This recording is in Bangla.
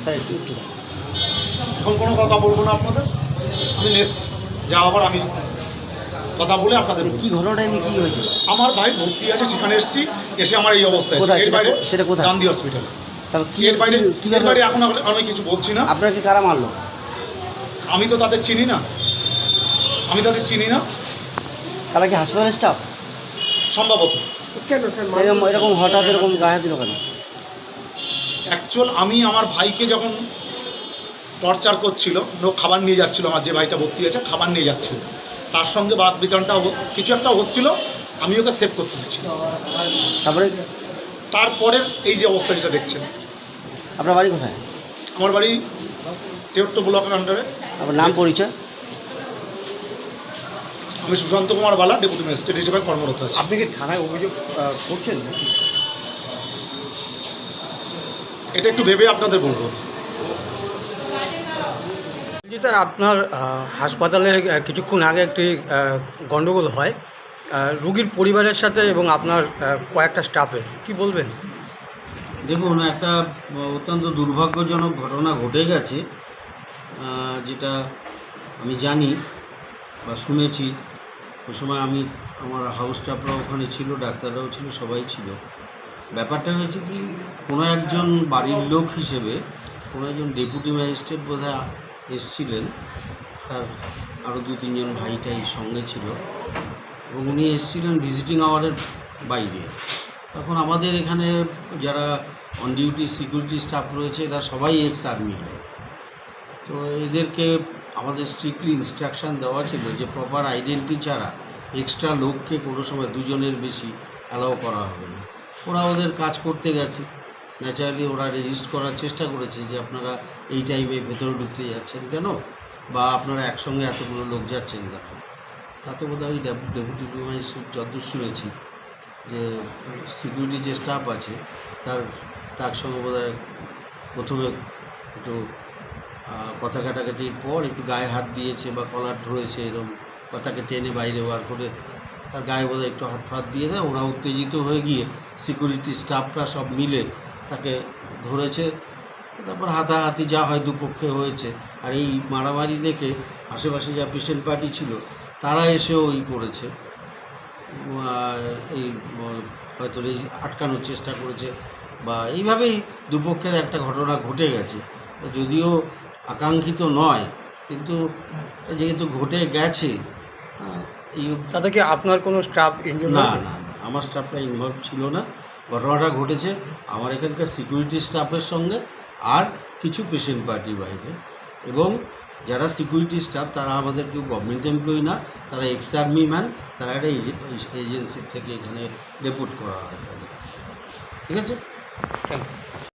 স্যার একটু এখন কোনো কথা বলবো না আপনাদের, আমি নেক্সট যা আবার আমি কথা বলে আপনাদের কি ঘটনাটা এমনি কি হয়েছে? আমার ভাই ভর্তি আছে, সেখানে এসে আমার এই অবস্থা আছে। এর বাইরে সেটা কোথায়? গান্ধী হসপিটালে। তারপর এর বাইরে এখন আমি কিছু বলছি না। আপনাকে কারা মারলো? আমি তো তাদের চিনি না, তারা কি হাসপাতালের স্টাফ? সম্ভবত। কেন স্যার এরকম হঠাৎ এরকম গায়ে দিল কেন? অ্যাকচুয়াল আমি আমার ভাইকে যখন টর্চার করছিল, লোক খাবার নিয়ে যাচ্ছিল, আমার যে ভাইটা ভর্তি আছে খাবার নিয়ে যাচ্ছিল, তার সঙ্গে বাদ বিতরণটা কিছু একটা হচ্ছিল, আমি ওকে সেভ করতে পেরেছি। তারপরে এই যে অবস্থা যেটা দেখছেন। আপনার বাড়ি কোথায়? আমার বাড়ি 73 ব্লকের আন্ডারে। আপনার নাম পরিচয়? আমি সুশান্ত কুমার বালা, ডেপুটি ম্যাজিস্ট্রেট হিসেবে কর্মরত আছি। আপনি কি থানায় অভিযোগ করছেন? এটা একটু ভেবে আপনাদের বলবো। জি স্যার, আপনার হাসপাতালে কিছুক্ষণ আগে একটি গণ্ডগোল হয় রোগীর পরিবারের সাথে এবং আপনার কয়েকটা স্টাফের, কি বলবেন? দেখুন, একটা অত্যন্ত দুর্ভাগ্যজনক ঘটনা ঘটে গেছে, যেটা আমি জানি বা শুনেছি। ওই সময় আমার হাউস স্টাফরাও ওখানে ছিল, ডাক্তাররাও ছিল, সবাই ছিল। ব্যাপারটা হয়েছে কি, কোনো একজন বাড়ির লোক হিসেবে কোনো একজন ডেপুটি ম্যাজিস্ট্রেট বোধহয় এসেছিলেন, তার আরও 2-3 জন ভাইটাই সঙ্গে ছিল, এবং উনি এসেছিলেন ভিজিটিং আওয়ারের বাইরে। তখন আমাদের এখানে যারা অন ডিউটি সিকিউরিটি স্টাফ রয়েছে এরা সবাই এক্স আর্মি হয়। তো এদেরকে আমাদের স্ট্রিক্টলি ইনস্ট্রাকশান দেওয়া ছিল যে প্রপার আইডেন্টি ছাড়া এক্সট্রা লোককে কোনো সময় 2 জনের বেশি অ্যালাউ করা হবে না। ওরা ওদের কাজ করতে গেছে, ন্যাচারালি ওরা রেজিস্ট করার চেষ্টা করেছে যে আপনারা এই টাইমে ভেতরে ঢুকতে যাচ্ছেন কেন, বা আপনারা একসঙ্গে এতগুলো লোক যাচ্ছেন কেন। তাতে বোধহয় ওই ডেপুটি ম্যাজিস্ট্রেট যতদূর শুনেছি যে সিকিউরিটি যে স্টাফ আছে তার সঙ্গে বোধহয় প্রথমে একটু কথা কাটাকাটির পর একটু গায়ে হাত দিয়েছে বা কলার ধরেছে, এরকম কথাকে টেনে বাইরে বার করে তার গায়ে বোধহয় একটু হাত ফাত দিয়ে দেয়। ওরা উত্তেজিত হয়ে গিয়ে সিকিউরিটি স্টাফরা সব মিলে তাকে ধরেছে। তারপর হাতাহাতি যা হয় দুপক্ষে হয়েছে। আর এই মারামারি দেখে আশেপাশে যা পেশেন্ট পার্টি ছিল তারা এসেও করেছে, এই হয়তো আটকানোর চেষ্টা করেছে, বা এইভাবেই দুপক্ষের একটা ঘটনা ঘটে গেছে। যদিও আকাঙ্ক্ষিত নয়, কিন্তু যেহেতু ঘটে গেছে। তাতে কি আপনার কোনো স্টাফ ইনজুর হয়েছে? না, আমার স্টাফরা ইনভলভ ছিল না। ঘটনাটা ঘটেছে আমার এখানকার সিকিউরিটি স্টাফের সঙ্গে আর কিছু পেশেন্ট পার্টির বাইরে। এবং যারা সিকিউরিটি স্টাফ তারা আমাদের কেউ গভর্নমেন্ট এমপ্লয়ি না, তারা এক্স আর্মি ম্যান, তারা একটা এজেন্সির থেকে এখানে রিপোর্ট করা হয় তাদের। ঠিক আছে, থ্যাংক ইউ।